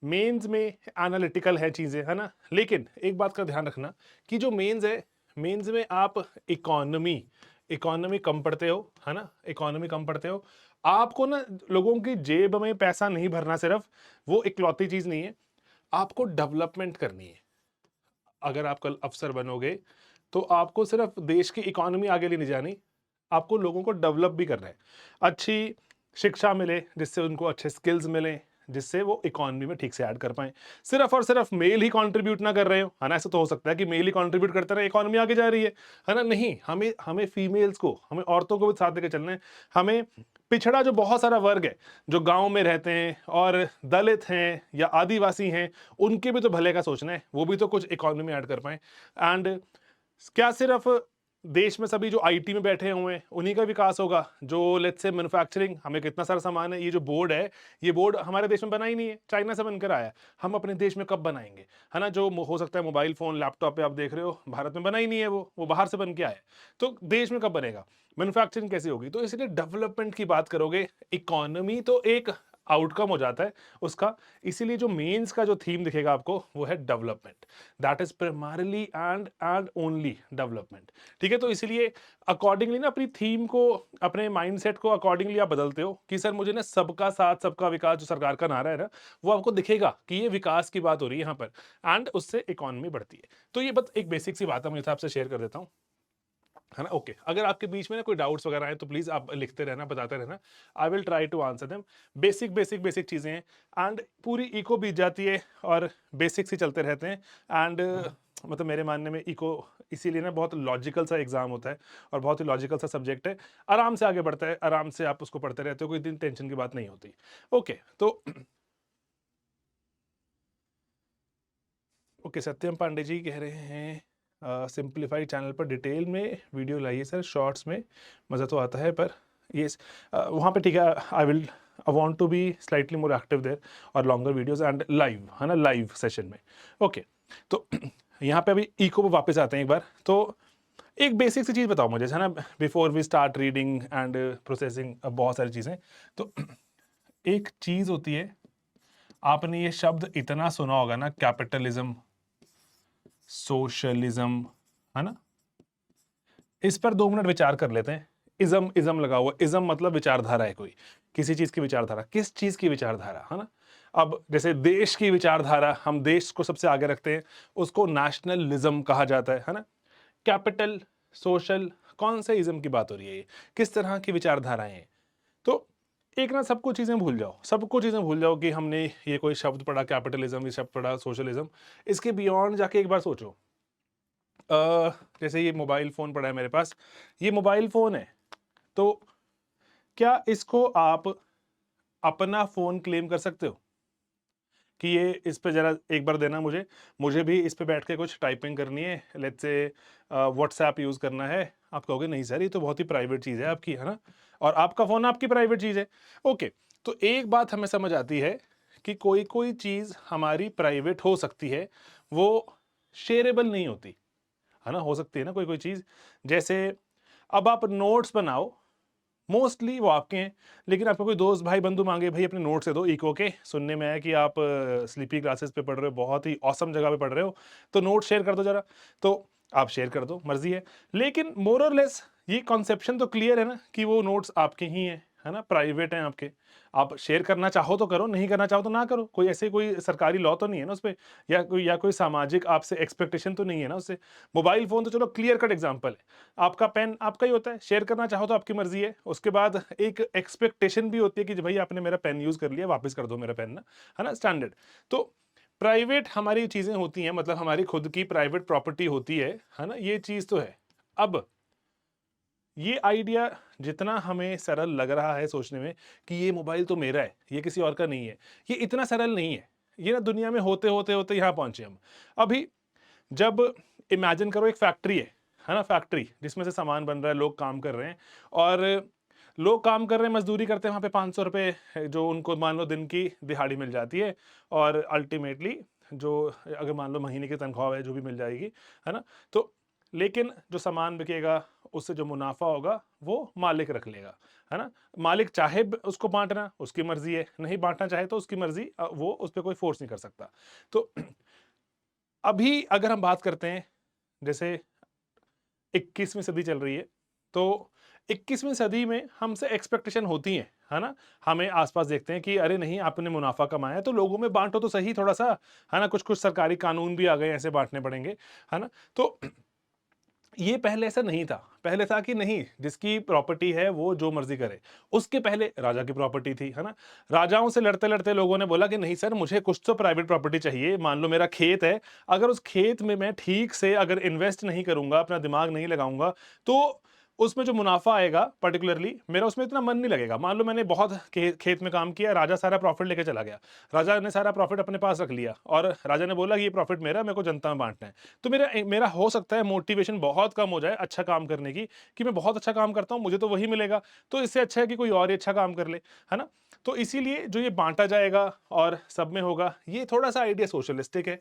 Mains में analytical है चीज़ें, है ना? लेकिन एक बात का ध्यान रखना कि जो मेंस है, मेंस में आप इकोनॉमी इकोनॉमी कम पढ़ते हो, है ना? इकोनॉमी कम पढ़ते हो। आपको ना लोगों की जेब में पैसा नहीं भरना सिर्फ़, वो इकलौती चीज़ नहीं है, आपको डेवलपमेंट करनी है। अगर आप कल अफ़सर बनोगे, तो आपको सिर्फ़ देश की इकोनॉमी आगे लेके जानी, आपको लोगों को डेवलप भी करना है। अच्छी शिक्षा मिले, जिससे उनको अच्छे स्किल्स मिलें, जिससे वो इकोनॉमी में ठीक से ऐड कर पाएँ। सिर्फ़ और सिर्फ़ मेल ही कंट्रीब्यूट ना कर रहे हो, है ना? ऐसा तो हो सकता है कि मेल ही कंट्रीब्यूट करते रहे, इकोनॉमी आगे जा रही है ना? नहीं, हमें हमें फीमेल्स को, हमें औरतों को भी साथ लेके चलना है। हमें पिछड़ा जो बहुत सारा वर्ग है, जो गाँव में रहते हैं और दलित हैं या आदिवासी हैं, उनके भी तो भले का सोचना है, वो भी तो कुछ इकोनॉमी में ऐड कर पाएँ। एंड क्या सिर्फ देश में सभी जो आईटी में बैठे हुए हैं, उन्हीं का विकास होगा? जो लेट्स से मैन्युफैक्चरिंग, हमें कितना सारा सामान है, ये जो बोर्ड है, ये बोर्ड हमारे देश में बना ही नहीं है, चाइना से बनकर आया है। हम अपने देश में कब बनाएँगे? है ना? जो हो सकता है मोबाइल फ़ोन, लैपटॉप पे आप देख रहे हो, भारत में बना ही नहीं है वो बाहर से बन के आया है। तो देश में कब बनेगा? मैन्युफैक्चरिंग कैसे होगी? तो इसलिए डेवलपमेंट की बात करोगे, इकोनॉमी तो एक आउटकम हो जाता है उसका, इसीलिए जो मेंस का जो थीम दिखेगा आपको, वो है development. That is primarily and only development. ठीक है? तो इसीलिए अकॉर्डिंगली ना अपनी थीम को, अपने माइंडसेट को अकॉर्डिंगली आप बदलते हो कि सर मुझे ना सबका साथ, सबका विकास जो सरकार का नारा है ना, वो आपको दिखेगा कि ये विकास की बात हो रही है यहाँ पर एंड उससे इकोनॉमी बढ़ती है। तो ये बस एक बेसिक सी बात है, मैं आपसे शेयर कर देता हूँ। है ना? ओके। अगर आपके बीच में ना कोई डाउट्स वगैरह आए तो प्लीज़ आप लिखते रहना, बताते रहना। I will try to answer them. Basic चीज़ें हैं एंड पूरी इको बीत जाती है और बेसिक्स ही चलते रहते हैं एंड मतलब मेरे मानने में इको इसीलिए ना बहुत लॉजिकल सा एग्ज़ाम होता है और बहुत ही लॉजिकल सा सब्जेक्ट है। आराम से आगे बढ़ता है, आराम से आप उसको पढ़ते रहते हो, कोई इतनी टेंशन की बात नहीं होती। ओके, तो ओके, सत्यम पांडे जी कह रहे हैं सिंप्लीफाइड चैनल पर डिटेल में वीडियो लाइए सर, शॉर्ट्स में मज़ा तो आता है पर ये वहाँ पे ठीक है। I will I want to be slightly more active there और लॉन्गर वीडियोस एंड लाइव, है ना? लाइव सेशन में। ओके, तो यहाँ पे अभी इको पे वापस आते हैं एक बार। तो एक बेसिक सी चीज़ बताओ मुझे, है ना? Before we start reading and processing बहुत सारी चीज़ें। तो एक चीज़ होती है, आपने ये शब्द इतना सुना होगा ना, कैपिटलिज्म, सोशलिज्म, है ना? इस पर 2 मिनट विचार कर लेते हैं। इज़्म इज़्म लगा हुआ, इज़्म मतलब विचारधारा है कोई, किसी चीज़ की विचारधारा। किस चीज़ की विचारधारा, है ना? अब जैसे देश की विचारधारा, हम देश को सबसे आगे रखते हैं, उसको नेशनलिज़्म कहा जाता है ना? कैपिटल, सोशल, कौन से इज़्म की बात हो रही है ये? किस तरह की विचारधाराएँ हैं? तो एक ना सबको चीज़ें भूल जाओ, सबको चीज़ें भूल जाओ कि हमने ये कोई शब्द पढ़ा कैपिटलिज़्म, ये शब्द पढ़ा सोशलिज़्म। इसके बियॉन्ड जाके एक बार सोचो। अ, जैसे ये मोबाइल फ़ोन पड़ा है मेरे पास, ये मोबाइल फ़ोन है, तो क्या इसको आप अपना फ़ोन क्लेम कर सकते हो? कि ये इस पे ज़रा एक बार देना मुझे, मुझे भी इस पे बैठ के कुछ टाइपिंग करनी है, लेट्स से व्हाट्सऐप यूज़ करना है। आप कहोगे नहीं सर ये तो बहुत ही प्राइवेट चीज़ है आपकी, है ना? और आपका फ़ोन आपकी प्राइवेट चीज़ है। ओके, तो एक बात हमें समझ आती है कि कोई-कोई चीज़ हमारी प्राइवेट हो सकती है, वो शेयरेबल नहीं होती। है ना? हो सकती है ना कोई-कोई चीज़। जैसे अब आप नोट्स बनाओ, मोस्टली वो आपके हैं, लेकिन आपका कोई दोस्त भाई-बंधु माँगे, "भई अपने नोट्स दे दो इको के, सुनने में आया कि आप स्लीपी क्लासेस पे पढ़ रहे हो, बहुत ही ऑसम जगह पे पढ़ रहे हो, तो नोट्स शेयर कर दो ज़रा।" तो आप शेयर कर दो, मर्ज़ी है। लेकिन मोर और लेस ये कॉन्सेप्शन तो क्लियर है ना कि वो नोट्स आपके ही हैं, है ना? प्राइवेट हैं आपके। आप शेयर करना चाहो तो करो, नहीं करना चाहो तो ना करो। कोई ऐसे कोई सरकारी लॉ तो नहीं है ना उसपे, या कोई सामाजिक आपसे एक्सपेक्टेशन तो नहीं है ना उससे। मोबाइल फ़ोन तो चलो क्लियर कट एग्ज़ाम्पल है। आपका पेन आपका ही होता है, शेयर करना चाहो तो आपकी मर्ज़ी है। उसके बाद एक एक्सपेक्टेशन भी होती है कि भई आपने मेरा पेन यूज़ कर लिया, वापस कर दो मेरा पेन ना, है ना? स्टैंडर्ड। तो प्राइवेट हमारी चीज़ें होती हैं, मतलब हमारी खुद की प्राइवेट प्रॉपर्टी होती है ना? ये चीज़ तो है। अब ये आइडिया जितना हमें सरल लग रहा है सोचने में कि ये मोबाइल तो मेरा है, ये किसी और का नहीं है, ये इतना सरल नहीं है। ये ना दुनिया में होते-होते यहाँ पहुँचे हम। अभी जब इमेजिन करो एक फैक्ट्री है ना? फैक्ट्री जिसमें से सामान बन रहा है, लोग काम कर रहे हैं और लोग काम कर रहे हैं, मज़दूरी करते हैं, वहाँ पे ₹500 जो उनको मान लो दिन की दिहाड़ी मिल जाती है और अल्टीमेटली जो अगर मान लो महीने की तनख्वाह है जो भी मिल जाएगी, है ना? तो लेकिन जो सामान बिकेगा, उससे जो मुनाफ़ा होगा, वो मालिक रख लेगा, है ना? मालिक चाहे उसको बांटना उसकी मर्जी है, नहीं बांटना चाहे तो उसकी मर्जी, वो उस पर कोई फोर्स नहीं कर सकता। तो अभी अगर हम बात करते हैं, जैसे 21वीं सदी चल रही है, तो 21वीं सदी में हमसे एक्सपेक्टेशन होती है ना? हमें आसपास देखते हैं कि अरे नहीं, आपने मुनाफा कमाया है तो लोगों में बांटो तो सही थोड़ा सा, है ना? कुछ कुछ सरकारी कानून भी आ गए, ऐसे बांटने पड़ेंगे, है ना? तो ये पहले ऐसा नहीं था। पहले था कि नहीं, जिसकी प्रॉपर्टी है वो जो मर्ज़ी करे। उसके पहले राजा की प्रॉपर्टी थी, है ना? राजाओं से लड़ते-लड़ते लोगों ने बोला कि नहीं सर, मुझे कुछ तो प्राइवेट प्रॉपर्टी चाहिए। मान लो मेरा खेत है, अगर उस खेत में मैं ठीक से अगर इन्वेस्ट नहीं करूँगा, अपना दिमाग नहीं लगाऊँगा, तो उसमें जो मुनाफ़ा आएगा पर्टिकुलरली, मेरा उसमें इतना मन नहीं लगेगा। मान लो मैंने बहुत खेत में काम किया, राजा सारा प्रॉफ़िट लेके चला गया। राजा ने सारा प्रॉफ़िट अपने पास रख लिया और राजा ने बोला कि ये प्रॉफ़िट मेरा है, मेरे को जनता में बाँटना है। तो मेरा हो सकता है मोटिवेशन बहुत कम हो जाए अच्छा काम करने की, कि मैं बहुत अच्छा काम करता हूँ, मुझे तो वही मिलेगा, तो इससे अच्छा है कि कोई और ही अच्छा काम कर ले, है ना? तो इसीलिए जो ये बाँटा जाएगा और सब में होगा, ये थोड़ा-सा आइडिया सोशलिस्टिक है।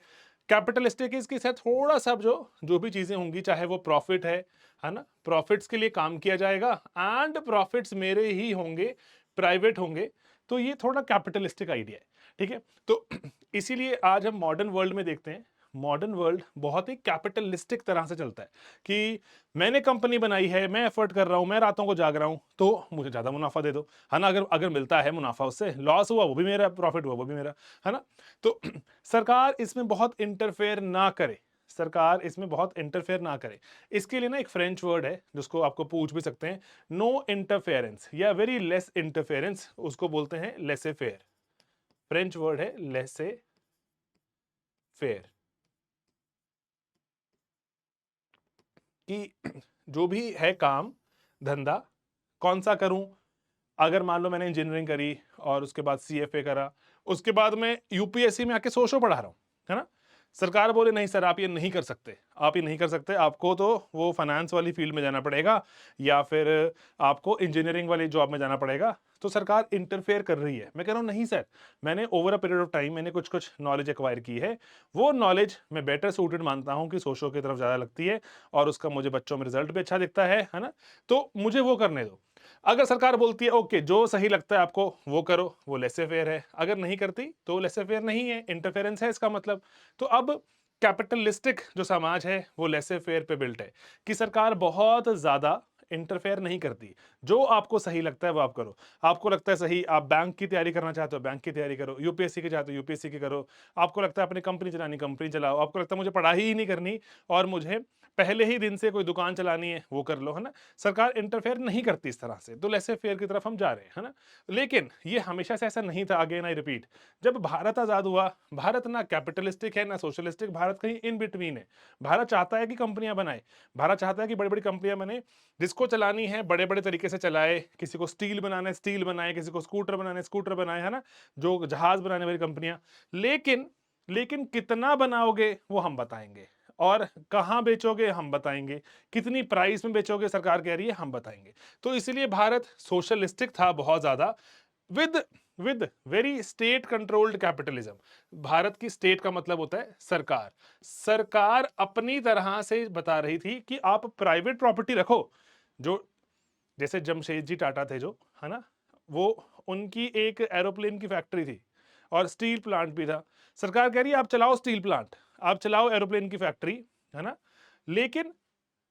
कैपिटलिस्टिक इसके साथ थोड़ा-सा जो भी चीज़ें होंगी, चाहे वो प्रॉफ़िट है ना? प्रॉफ़िट्स के लिए काम किया जाएगा एंड प्रॉफ़िट्स मेरे ही होंगे, प्राइवेट होंगे, तो ये थोड़ा कैपिटलिस्टिक आइडिया है, ठीक है? तो इसीलिए आज हम मॉडर्न वर्ल्ड में देखते हैं, मॉडर्न वर्ल्ड बहुत ही कैपिटलिस्टिक तरह से चलता है कि मैंने कंपनी बनाई है, मैं एफर्ट कर रहा हूं, मैं रातों को जाग रहा हूं, तो मुझे ज्यादा मुनाफा दे दो, है ना? अगर अगर मिलता है मुनाफा, उससे लॉस हुआ वो भी मेरा, प्रॉफिट हुआ वो भी मेरा, है ना? तो सरकार इसमें बहुत इंटरफेयर ना करे, सरकार इसमें बहुत इंटरफेयर ना करे। इसके लिए ना एक फ्रेंच वर्ड है जिसको आपको पूछ भी सकते हैं, नो इंटरफेरेंस या वेरी लेस इंटरफेरेंस, उसको बोलते हैं लेसे फेयर। फ्रेंच वर्ड है लेसे फेयर, कि जो भी है काम धंधा कौन सा करूं। अगर मान लो मैंने इंजीनियरिंग करी और उसके बाद सीएफए करा, उसके बाद मैं यूपीएससी में आके सोशो पढ़ा रहा हूं, है ना? सरकार बोले नहीं सर, आप ये नहीं कर सकते, आप ये नहीं कर सकते, आपको तो वो फाइनेंस वाली फील्ड में जाना पड़ेगा या फिर आपको इंजीनियरिंग वाली जॉब में जाना पड़ेगा। तो सरकार इंटरफेयर कर रही है। मैं कह रहा हूं नहीं सर, मैंने over a period of time मैंने कुछ कुछ नॉलेज एक्वायर की है, वो नॉलेज मैं बेटर सूटेड मानता हूं कि सोशो की तरफ ज्यादा लगती है और उसका मुझे बच्चों में रिजल्ट भी अच्छा दिखता है ना? तो मुझे वो करने दो। अगर सरकार बोलती है ओके, जो सही लगता है आपको वो करो, वो लेसे फेयर है, अगर नहीं करती तो लेसे फेयर नहीं है, इंटरफेरेंस है इसका मतलब। तो अब कैपिटलिस्टिक जो समाज है वो लेसे फेयर पे बिल्ट है, कि सरकार बहुत ज्यादा इंटरफेयर नहीं करती, जो आपको सही लगता है वो आप करो। आपको लगता है सही, आप बैंक की तैयारी करना चाहते हो बैंक की तैयारी करो, यूपीएससी की चाहते हो यूपीएससी की करो, आपको लगता है अपनी कंपनी चलानी कंपनी चलाओ, आपको लगता है मुझे पढ़ाई ही नहीं करनी और मुझे पहले ही दिन से कोई दुकान चलानी है, वो कर लो, है ना? सरकार इंटरफेयर नहीं करती इस तरह से, तो लेसे फेयर की तरफ हम जा रहे हैं, है ना? लेकिन ये हमेशा से ऐसा नहीं था। अगेन आई रिपीट, जब भारत आजाद हुआ, भारत ना कैपिटलिस्टिक है ना सोशलिस्टिक, भारत कहीं इन बिटवीन है। भारत चाहता है कि कंपनियां बनाए, भारत चाहता है कि बड़ी बड़ी कंपनियां बने, जिसको चलानी है बड़े बड़े तरीके से चलाए, किसी को स्टील बनाना है स्टील बनाए, किसी को स्कूटर बनाना है स्कूटर बनाए, है ना? जो जहाज बनाने वाली कंपनियां। लेकिन लेकिन कितना बनाओगे वो हम बताएंगे, और कहां बेचोगे हम बताएंगे, कितनी प्राइस में बेचोगे सरकार कह रही है हम बताएंगे। तो इसलिए भारत सोशलिस्टिक था बहुत ज्यादा, with with very state controlled capitalism. Bharat की स्टेट का मतलब होता है सरकार। सरकार अपनी तरह से बता रही थी कि आप प्राइवेट प्रॉपर्टी रखो। जो जैसे जमशेदजी टाटा थे जो, है ना, वो उनकी एक एरोप्लेन की फैक्ट्री थी और स्टील प्लांट भी था। सरकार कह रही है आप चलाओ स्टील प्लांट, आप चलाओ एरोप्लेन की फैक्ट्री, है ना? लेकिन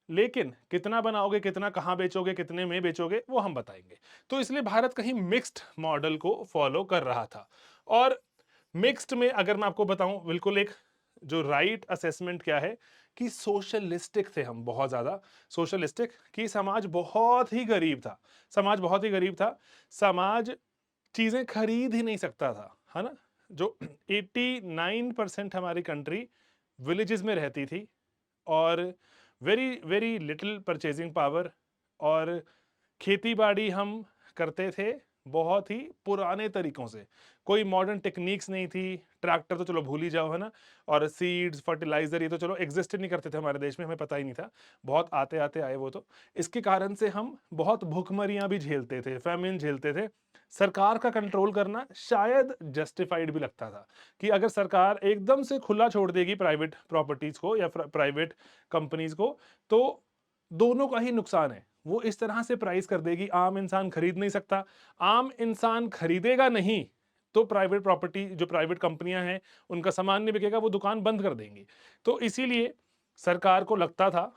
लेकिन कितना बनाओगे, कितना कहां बेचोगे, कितने में बेचोगे वो हम बताएंगे। तो इसलिए भारत कहीं मिक्स्ड मॉडल को फॉलो कर रहा था। और मिक्स्ड में अगर मैं आपको बताऊं, बिल्कुल एक जो राइट असेसमेंट क्या है, कि सोशलिस्टिक थे हम बहुत ज्यादा। सोशलिस्टिक कि समाज बहुत ही गरीब था, समाज बहुत ही गरीब था, समाज चीजें खरीद ही नहीं सकता था, है ना? जो 89% हमारी कंट्री विलेजेस में रहती थी और very very little purchasing power, और खेती बाड़ी हम करते थे बहुत ही पुराने तरीकों से, कोई मॉडर्न टेक्निक्स नहीं थी। ट्रैक्टर तो चलो भूल ही जाओ, है ना? और सीड्स फर्टिलाइजर ये तो चलो एग्जिस्ट ही नहीं करते थे हमारे देश में, हमें पता ही नहीं था, बहुत आते आते आए वो तो। इसके कारण से हम बहुत भूखमरियां भी झेलते थे, फैमिन झेलते थे। सरकार का कंट्रोल करना शायद जस्टिफाइड भी लगता था, कि अगर सरकार एकदम से खुला छोड़ देगी प्राइवेट प्रॉपर्टीज को या प्राइवेट कंपनीज को, तो दोनों का ही नुकसान है। वो इस तरह से प्राइस कर देगी, आम इंसान खरीद नहीं सकता। आम इंसान खरीदेगा नहीं तो प्राइवेट प्रॉपर्टी, जो प्राइवेट कंपनियां हैं, उनका सामान नहीं बिकेगा, वो दुकान बंद कर देंगी। तो इसीलिए सरकार को लगता था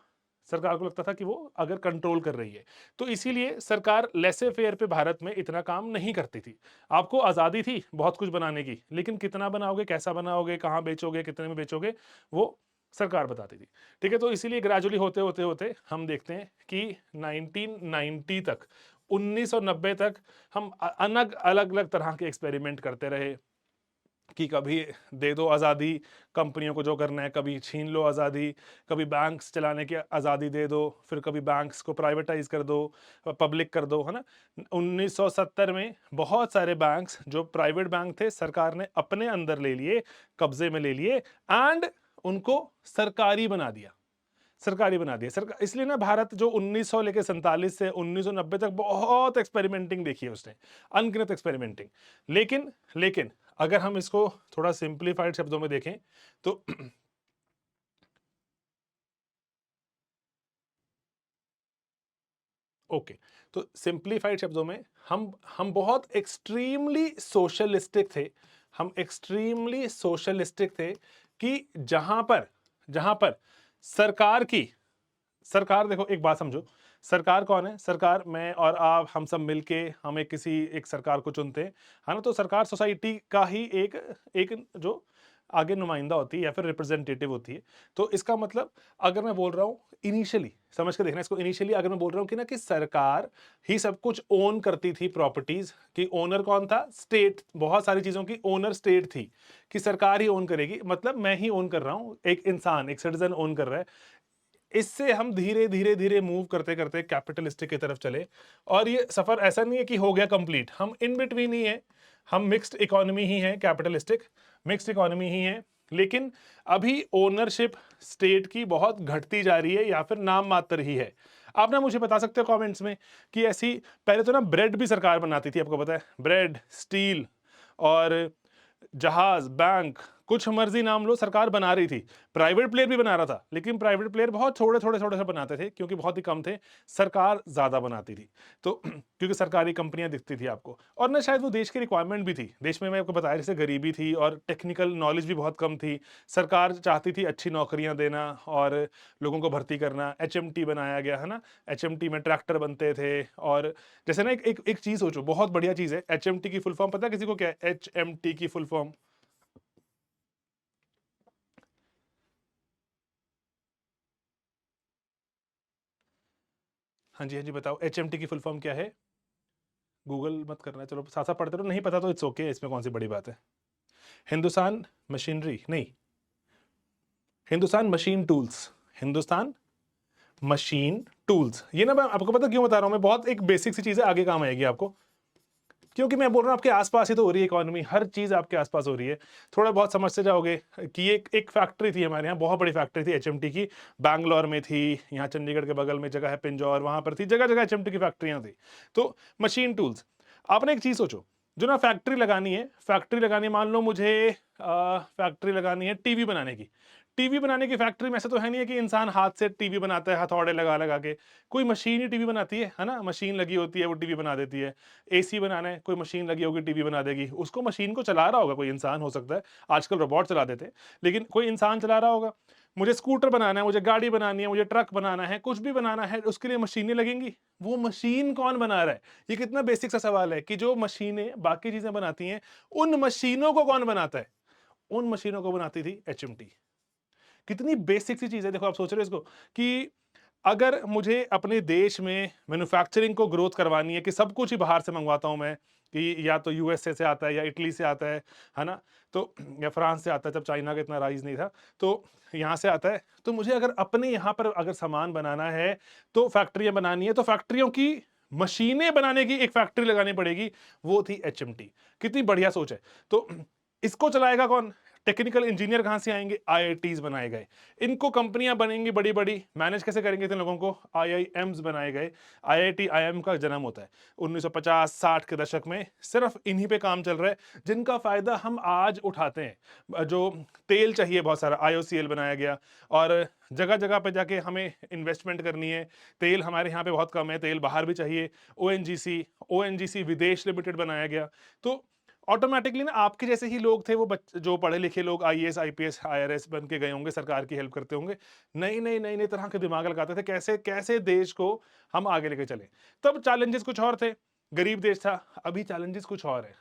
सरकार को लगता था कि वो अगर कंट्रोल कर रही है, तो इसीलिए सरकार लेसे फेयर पे भारत में इतना काम नहीं करती थी। आपको आज़ादी थी बहुत कुछ बनाने की, लेकिन कितना बनाओगे, कैसा बनाओगे, कहाँ बेचोगे, कितने में बेचोगे, वो सरकार बताती थी। ठीक है, तो इसीलिए ग्रेजुअली होते होते होते हम देखते हैं कि 1990 तक, 1990 तक हम अलग अलग अलग तरह के एक्सपेरिमेंट करते रहे कि कभी दे दो आज़ादी कंपनियों को जो करना है, कभी छीन लो आज़ादी, कभी बैंक्स चलाने की आज़ादी दे दो, फिर कभी बैंक्स को प्राइवेटाइज कर दो, पब्लिक कर दो, है ना। 1970 में बहुत सारे बैंक्स जो प्राइवेट बैंक थे, सरकार ने अपने अंदर ले लिए, कब्जे में ले लिए, एंड उनको सरकारी बना दिया, सरकारी बना दिया सरकार। इसलिए ना भारत जो 1900 लेके 47 से 1990 तक बहुत एक्सपेरिमेंटिंग देखी है उसने, अनगिनत एक्सपेरिमेंटिंग। लेकिन लेकिन अगर हम इसको थोड़ा सिंप्लीफाइड शब्दों में देखें तो ओके, तो सिंप्लीफाइड शब्दों में हम बहुत एक्सट्रीमली सोशलिस्टिक थे। हम एक्सट्रीमली सोशलिस्टिक थे कि जहां पर सरकार की सरकार, देखो एक बात समझो, सरकार कौन है? सरकार मैं और आप, हम सब मिलके हम एक सरकार को चुनते हैं, है ना। तो सरकार सोसाइटी का ही एक एक जो आगे नुमाइंदा होती है या फिर रिप्रेजेंटेटिव होती है। तो इसका मतलब, अगर मैं बोल रहा हूँ इनिशियली, समझ के देखना इसको, इनिशियली अगर मैं बोल रहा हूँ कि ना कि सरकार ही सब कुछ ओन करती थी प्रॉपर्टीज की, ओनर कौन था? स्टेट। बहुत सारी चीजों की ओनर स्टेट थी, कि सरकार ही ओन करेगी, मतलब मैं ही ओन कर रहा हूँ, एक इंसान, एक सिटीजन ओन कर रहा है। इससे हम धीरे धीरे धीरे मूव करते करते कैपिटलिस्टिक की तरफ चले, और ये सफर ऐसा नहीं है कि हो गया कंप्लीट, हम इन बिटवीन ही है, हम मिक्स्ड इकोनॉमी ही है, कैपिटलिस्टिक मिक्स्ड इकोनॉमी ही है। लेकिन अभी ओनरशिप स्टेट की बहुत घटती जा रही है, या फिर नाम मात्र ही है। आप ना मुझे बता सकते हो कमेंट्स में कि ऐसी, पहले तो ना ब्रेड भी सरकार बनाती थी, आपको पता है, ब्रेड, स्टील और जहाज, बैंक, कुछ मर्जी नाम लो, सरकार बना रही थी। प्राइवेट प्लेयर भी बना रहा था, लेकिन प्राइवेट प्लेयर बहुत थोड़े थोड़े थोड़े से बनाते थे, क्योंकि बहुत ही कम थे। सरकार ज्यादा बनाती थी, तो क्योंकि सरकारी कंपनियां दिखती थी आपको, और ना शायद वो देश की रिक्वायरमेंट भी थी। देश में मैं आपको बताया, जैसे गरीबी थी और टेक्निकल नॉलेज भी बहुत कम थी। सरकार चाहती थी अच्छी नौकरियां देना और लोगों को भर्ती करना। HMT बनाया गया, है ना। HMT में ट्रैक्टर बनते थे, और जैसे ना एक चीज सोचो, बहुत बढ़िया चीज है। HMT की फुल फॉर्म पता है किसी को क्या है? HMT की फुल फॉर्म, हाँ जी, हाँ जी, बताओ, HMT की फुल फॉर्म क्या है? गूगल मत करना, चलो साथ साथ पढ़ते रहो, नहीं पता तो इट्स ओके, इसमें कौन सी बड़ी बात है। हिंदुस्तान मशीनरी नहीं, Hindustan machine tools, Hindustan machine tools. ये ना मैं आपको पता क्यों बता रहा हूं, मैं बहुत एक बेसिक सी चीज है, आगे काम आएगी आपको। क्योंकि मैं बोल रहा हूँ आपके आसपास ही तो हो रही है इकोनॉमी, हर चीज आपके आसपास हो रही है। थोड़ा बहुत समझते जाओगे कि एक फैक्ट्री थी हमारे यहाँ, बहुत बड़ी फैक्ट्री थी HMT की, बैंगलोर में थी, यहाँ चंडीगढ़ के बगल में जगह है पिंजौर, वहां पर थी, जगह जगह HMT की फैक्ट्रियां थी। तो मशीन टूल्स, आपने एक चीज सोचो, जो ना फैक्ट्री लगानी है, फैक्ट्री लगानी है, मान लो मुझे फैक्ट्री लगानी है टीवी बनाने की। टीवी बनाने की फैक्ट्री में ऐसा तो है नहीं है कि इंसान हाथ से टीवी बनाता है, हथौड़े लगा लगा के। कोई मशीन ही टीवी बनाती है ना, मशीन लगी होती है, वो टीवी बना देती है। AC बनाना है, कोई मशीन लगी होगी, टीवी बना देगी। उसको मशीन को चला रहा होगा कोई इंसान, हो सकता है, आजकल रोबोट चला देते हैं, लेकिन कोई इंसान चला रहा होगा। मुझे स्कूटर बनाना है, मुझे गाड़ी बनानी है, मुझे ट्रक बनाना है, कुछ भी बनाना है, उसके लिए मशीनें लगेंगी। वो मशीन कौन बना रहा है? ये कितना बेसिक सा सवाल है कि जो मशीनें बाकी चीजें बनाती हैं, उन मशीनों को कौन बनाता है? उन मशीनों को बनाती थी HMT। कितनी बेसिक सी चीज है, देखो आप सोच रहे हो इसको, कि अगर मुझे अपने देश में मैन्युफैक्चरिंग को ग्रोथ करवानी है, कि सब कुछ ही बाहर से मंगवाता हूं मैं, कि या तो USA से आता है, या इटली से आता है ना, तो या फ्रांस से आता है, जब चाइना का इतना राइज नहीं था, तो यहाँ से आता है। तो मुझे अगर अपने यहाँ पर अगर सामान बनाना है, तो फैक्ट्रियां बनानी है, तो फैक्ट्रियों की मशीनें बनाने की एक फैक्ट्री लगानी पड़ेगी, वो थी HMT। कितनी बढ़िया सोच है। तो इसको चलाएगा कौन? टेक्निकल इंजीनियर कहाँ से आएंगे? आईआईटीज बनाए गए। इनको कंपनियां बनेंगी बड़ी बड़ी, मैनेज कैसे करेंगे इन लोगों को? आईआईएम्स बनाए गए। आईआईटी आईएम का जन्म होता है 1950-60 के दशक में। सिर्फ इन्हीं पे काम चल रहा है जिनका फायदा हम आज उठाते हैं। जो तेल चाहिए बहुत सारा, आईओसीएल बनाया गया, और जगह जगह पे जाके हमें इन्वेस्टमेंट करनी है। तेल हमारे यहाँ पे बहुत कम है, तेल बाहर भी चाहिए। ओएनजीसी विदेश लिमिटेड बनाया गया। तो ऑटोमेटिकली ना आपके जैसे ही लोग थे, वो जो पढ़े लिखे लोग आईएएस आईपीएस आईआरएस बन के गए होंगे, सरकार की हेल्प करते होंगे, नई नई तरह के दिमाग लगाते थे कैसे कैसे देश को हम आगे लेके चले। तब चैलेंजेस कुछ और थे, गरीब देश था। अभी चैलेंजेस कुछ और है।